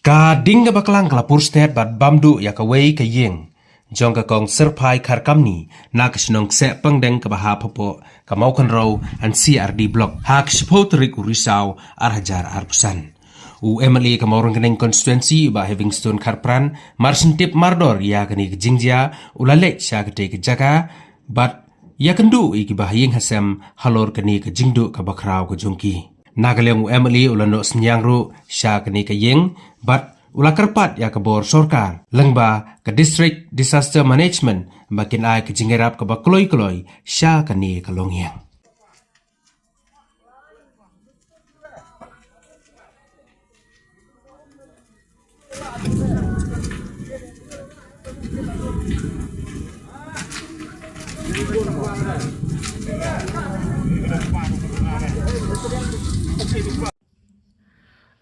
Ka ding ka baklang kalapur state bat bamdu ya ka wei ka ïing. Jong ka kong serpai kar kamni na kasinong Ksehpyndeng ka baha popo ka maukan row an CRD block. Ha Ksehpyndeng urisau hajar arpusan. U MLA ka maurang kaneng constituency ba Havingstone Karpran marsin tip mardor ya kani ka jingjia ulalek siya ka te ka jaga bat ya kendu iki bah ïing hasem halor kani ka jingdu ka bakrau ka jongki. Nagaleng u MLA ulano synniang ru siya kani ka ïing bat ula kerpat ya kabor sorkar lengba ke district disaster management makin ai ke jingerap ke bakloi-kloi sya kani ke longyang.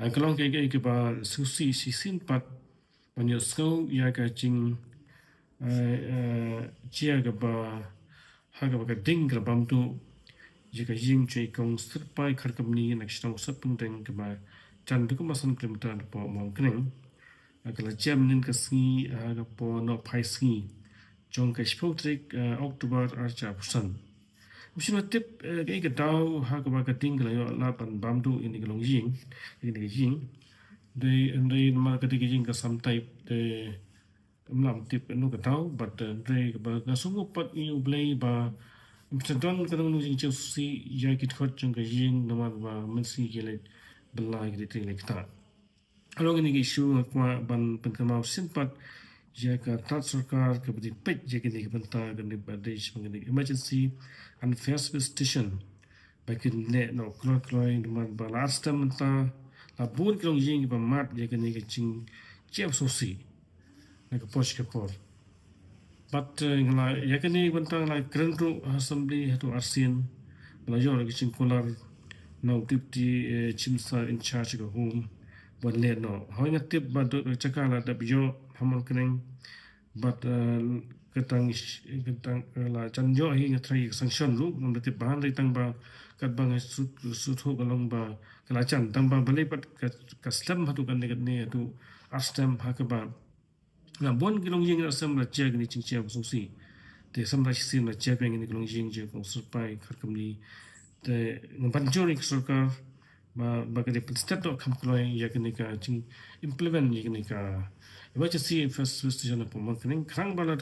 Kalau ke ba susi sisin pat banyak skau ya ka jing chia ka ba ha ka ding ka bam tu jika jing chui kong serpai khar kamni nak stang Ksehpyndeng ka ba chan du ko masan kilometer po mong kring akala jam nin ka ski ka po no pai ski jong ka spotrik Oktober archa pusan Mesti tip ke tahu ha ka ba ka ding la yo la pan bam tu ini ka long jing ini ka jing they nama ketika jing ka some type de mlam tip no ka tahu but they ba ka sungu pat you play ba mstadon ka no jing chelsea ya kit khot jong ka jing nama ba mensi ke le belai ke te le ta along ni issue kwa ban penkamau simpat ya ka tat sarkar ka bdi pet je ke ni banta ka ni badesh mangani emergency and first station bakin ne no kloi nama ba last time ta la bun krong jing ba mat je ke ni ke ching chep sosi na ka poch ka por but ngala ya ke ni banta la krentu assembly hatu arsin la yo ke ching kolar no deputy chimsa in charge ka home but le no hoy na tip ba do chakala da biyo hamon kring but ketang la chan yo hi nga trai sanction lu ngam de tip ban ri tang ba kat bang su thu kalong ba kala chan tang ba bale pat ka slam hatu kan ne tu astam ha ka ba na bon kilong ying asam la che ni ching che so si te sam la sin la che peng ni kilong ying je ko surpai khar kam ni te ngam ban jori sarkar ba ka de step to kam kloi ya ka ni ka ching implement ni ka emergency first station po man krang bala